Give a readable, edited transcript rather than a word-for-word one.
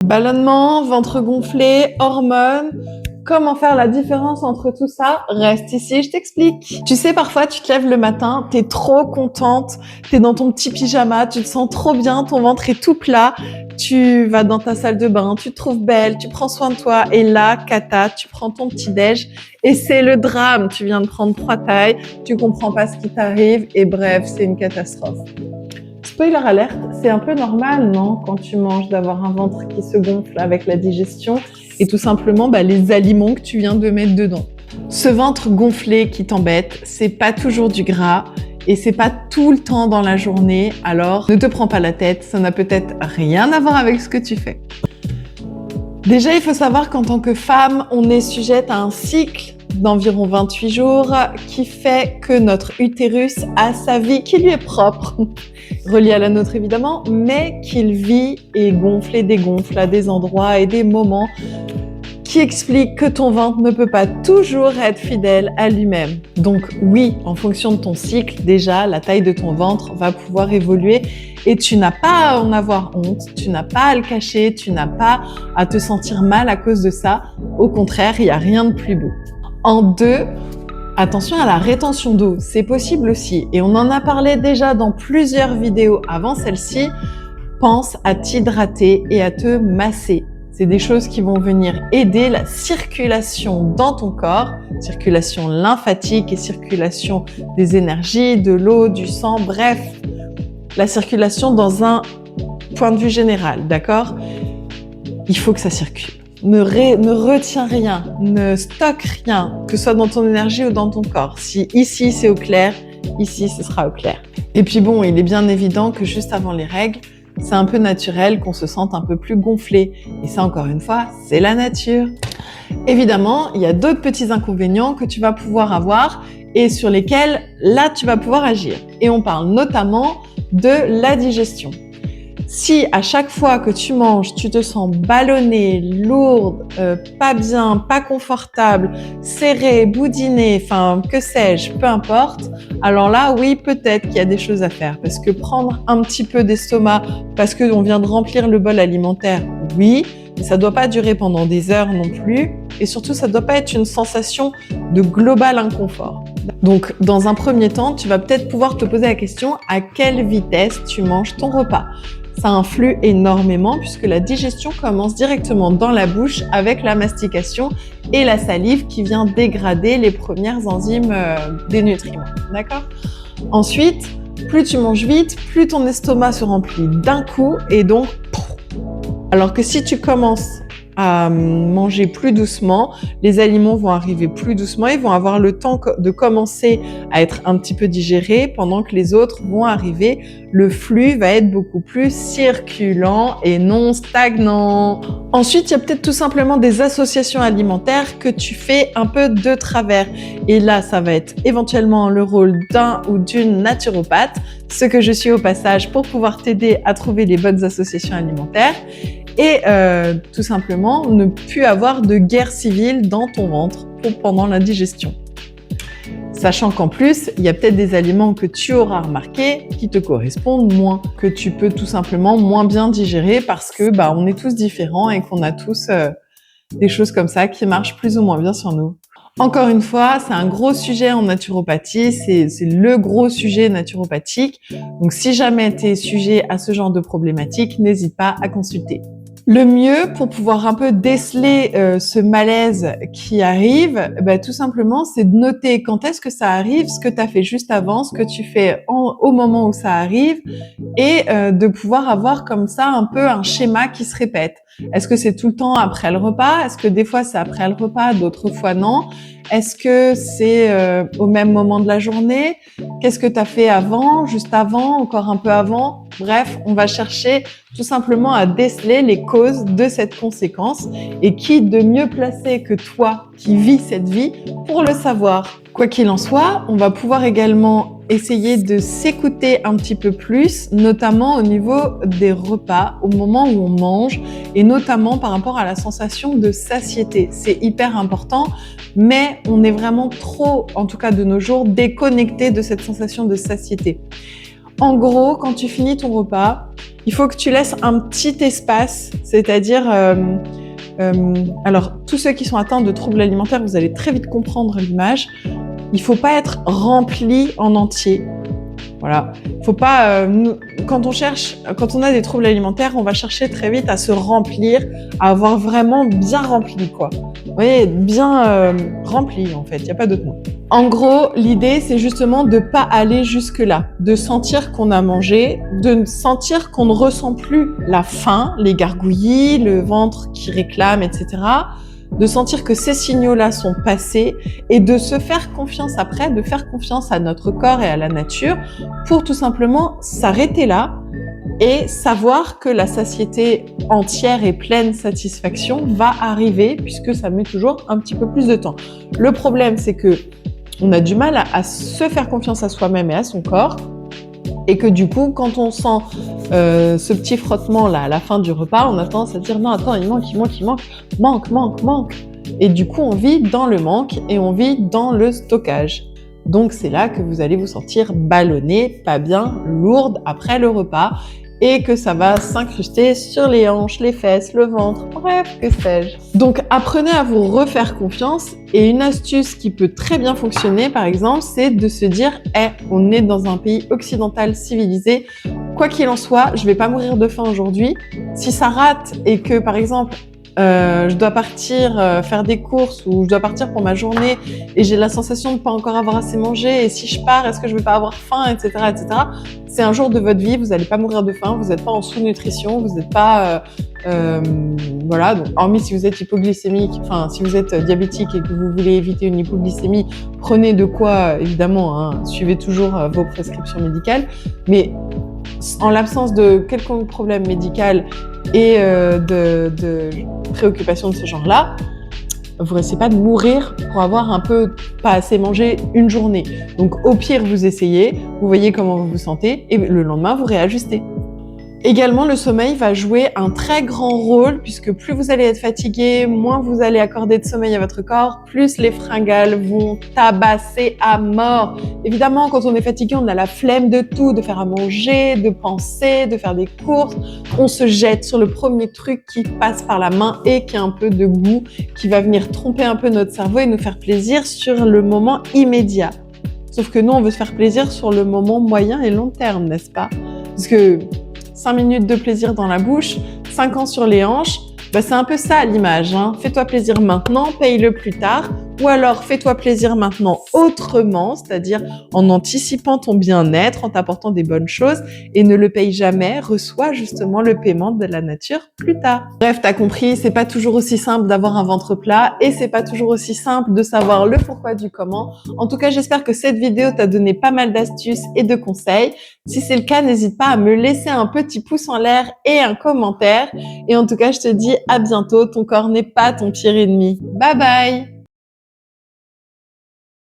Ballonnement, ventre gonflé, hormones. Comment faire la différence entre tout ça? Reste ici, je t'explique. Tu sais, parfois, tu te lèves le matin, t'es trop contente, t'es dans ton petit pyjama, tu te sens trop bien, ton ventre est tout plat, tu vas dans ta salle de bain, tu te trouves belle, tu prends soin de toi, et là, cata, tu prends ton petit-déj, et c'est le drame. Tu viens de prendre 3 tailles, tu comprends pas ce qui t'arrive, et bref, c'est une catastrophe. Spoiler alerte, c'est un peu normal, non, quand tu manges, d'avoir un ventre qui se gonfle avec la digestion et tout simplement les aliments que tu viens de mettre dedans. Ce ventre gonflé qui t'embête, c'est pas toujours du gras et c'est pas tout le temps dans la journée, alors ne te prends pas la tête, ça n'a peut-être rien à voir avec ce que tu fais. Déjà, il faut savoir qu'en tant que femme, on est sujette à un cycle d'environ 28 jours qui fait que notre utérus a sa vie qui lui est propre, reliée à la nôtre évidemment, mais qu'il vit et gonfle et dégonfle à des endroits et des moments qui expliquent que ton ventre ne peut pas toujours être fidèle à lui-même. Donc oui, en fonction de ton cycle, déjà, la taille de ton ventre va pouvoir évoluer et tu n'as pas à en avoir honte, tu n'as pas à le cacher, tu n'as pas à te sentir mal à cause de ça. Au contraire, il n'y a rien de plus beau. En 2, attention à la rétention d'eau, c'est possible aussi. Et on en a parlé déjà dans plusieurs vidéos avant celle-ci. Pense à t'hydrater et à te masser. C'est des choses qui vont venir aider la circulation dans ton corps, circulation lymphatique et circulation des énergies, de l'eau, du sang, bref, la circulation dans un point de vue général, d'accord? Il faut que ça circule. Ne retiens rien, ne stocke rien, que ce soit dans ton énergie ou dans ton corps. Si ici c'est au clair, ici ce sera au clair. Et puis bon, il est bien évident que juste avant les règles, c'est un peu naturel qu'on se sente un peu plus gonflé. Et ça, encore une fois, c'est la nature. Évidemment, il y a d'autres petits inconvénients que tu vas pouvoir avoir et sur lesquels, là, tu vas pouvoir agir. Et on parle notamment de la digestion. Si à chaque fois que tu manges, tu te sens ballonnée, lourde, pas bien, pas confortable, serrée, boudinée, enfin que sais-je, peu importe, alors là, oui, peut-être qu'il y a des choses à faire. Parce que prendre un petit peu d'estomac parce qu'on vient de remplir le bol alimentaire, oui, mais ça ne doit pas durer pendant des heures non plus. Et surtout, ça ne doit pas être une sensation de global inconfort. Donc, dans un premier temps, tu vas peut-être pouvoir te poser la question à quelle vitesse tu manges ton repas. Ça influe énormément puisque la digestion commence directement dans la bouche avec la mastication et la salive qui vient dégrader les premières enzymes des nutriments. D'accord ? Ensuite, plus tu manges vite, plus ton estomac se remplit d'un coup et donc... Alors que si tu commences à manger plus doucement, les aliments vont arriver plus doucement, ils vont avoir le temps de commencer à être un petit peu digérés pendant que les autres vont arriver. Le flux va être beaucoup plus circulant et non stagnant. Ensuite, il y a peut-être tout simplement des associations alimentaires que tu fais un peu de travers. Et là, ça va être éventuellement le rôle d'un ou d'une naturopathe, ce que je suis au passage pour pouvoir t'aider à trouver les bonnes associations alimentaires. Et tout simplement ne plus avoir de guerre civile dans ton ventre pendant la digestion. Sachant qu'en plus, il y a peut-être des aliments que tu auras remarqués qui te correspondent moins, que tu peux tout simplement moins bien digérer parce que on est tous différents et qu'on a tous des choses comme ça qui marchent plus ou moins bien sur nous. Encore une fois, c'est un gros sujet en naturopathie, c'est le gros sujet naturopathique. Donc si jamais tu es sujet à ce genre de problématique, n'hésite pas à consulter. Le mieux pour pouvoir un peu déceler ce malaise qui arrive, tout simplement, c'est de noter quand est-ce que ça arrive, ce que tu as fait juste avant, ce que tu fais au moment où ça arrive et de pouvoir avoir comme ça un peu un schéma qui se répète. Est-ce que c'est tout le temps après le repas? Est-ce que des fois c'est après le repas, d'autres fois non? Est-ce que c'est au même moment de la journée? Qu'est-ce que tu as fait avant, juste avant, encore un peu avant? Bref, on va chercher tout simplement à déceler les causes de cette conséquence et qui de mieux placé que toi qui vis cette vie pour le savoir. Quoi qu'il en soit, on va pouvoir également essayer de s'écouter un petit peu plus, notamment au niveau des repas, au moment où on mange, et notamment par rapport à la sensation de satiété. C'est hyper important, mais on est vraiment trop, en tout cas de nos jours, déconnecté de cette sensation de satiété. En gros, quand tu finis ton repas, il faut que tu laisses un petit espace, c'est-à-dire, alors tous ceux qui sont atteints de troubles alimentaires, vous allez très vite comprendre l'image. Il faut pas être rempli en entier. Voilà. Faut pas, quand on a des troubles alimentaires, on va chercher très vite à se remplir, à avoir vraiment bien rempli, quoi. Vous voyez, bien rempli, en fait. Il n'y a pas d'autre mot. En gros, l'idée, c'est justement de pas aller jusque-là, de sentir qu'on a mangé, de sentir qu'on ne ressent plus la faim, les gargouillis, le ventre qui réclame, etc. De sentir que ces signaux-là sont passés et de se faire confiance après, de faire confiance à notre corps et à la nature pour tout simplement s'arrêter là et savoir que la satiété entière et pleine satisfaction va arriver puisque ça met toujours un petit peu plus de temps. Le problème, c'est que on a du mal à se faire confiance à soi-même et à son corps et que du coup, quand on sent ce petit frottement là à la fin du repas, on a tendance à dire non, attends, il manque. Et du coup, on vit dans le manque et on vit dans le stockage. Donc c'est là que vous allez vous sentir ballonné, pas bien, lourde après le repas et que ça va s'incruster sur les hanches, les fesses, le ventre, bref, que sais-je. Donc apprenez à vous refaire confiance et une astuce qui peut très bien fonctionner, par exemple, c'est de se dire on est dans un pays occidental civilisé, quoi qu'il en soit, je vais pas mourir de faim aujourd'hui. Si ça rate et que, par exemple, je dois partir faire des courses ou je dois partir pour ma journée et j'ai la sensation de pas encore avoir assez mangé et si je pars, est-ce que je vais pas avoir faim, etc., etc. C'est un jour de votre vie, vous allez pas mourir de faim, vous n'êtes pas en sous-nutrition, vous n'êtes pas voilà. Donc, hormis si vous êtes hypoglycémique, enfin si vous êtes diabétique et que vous voulez éviter une hypoglycémie, prenez de quoi évidemment, hein, suivez toujours vos prescriptions médicales, mais en l'absence de quelconque problème médical et de préoccupations de ce genre-là, vous risquez pas de mourir pour avoir un peu pas assez mangé une journée. Donc au pire, vous essayez, vous voyez comment vous vous sentez et le lendemain, vous réajustez. Également, le sommeil va jouer un très grand rôle puisque plus vous allez être fatigué, moins vous allez accorder de sommeil à votre corps, plus les fringales vont tabasser à mort. Évidemment, quand on est fatigué, on a la flemme de tout, de faire à manger, de penser, de faire des courses. On se jette sur le premier truc qui passe par la main et qui a un peu de goût, qui va venir tromper un peu notre cerveau et nous faire plaisir sur le moment immédiat. Sauf que nous, on veut se faire plaisir sur le moment moyen et long terme, n'est-ce pas? Parce que 5 minutes de plaisir dans la bouche, 5 ans sur les hanches, c'est un peu ça l'image. Hein. Fais-toi plaisir maintenant, paye-le plus tard. Ou alors, fais-toi plaisir maintenant autrement, c'est-à-dire en anticipant ton bien-être, en t'apportant des bonnes choses et ne le paye jamais, reçois justement le paiement de la nature plus tard. Bref, t'as compris, c'est pas toujours aussi simple d'avoir un ventre plat et c'est pas toujours aussi simple de savoir le pourquoi du comment. En tout cas, j'espère que cette vidéo t'a donné pas mal d'astuces et de conseils. Si c'est le cas, n'hésite pas à me laisser un petit pouce en l'air et un commentaire. Et en tout cas, je te dis à bientôt. Ton corps n'est pas ton pire ennemi. Bye bye!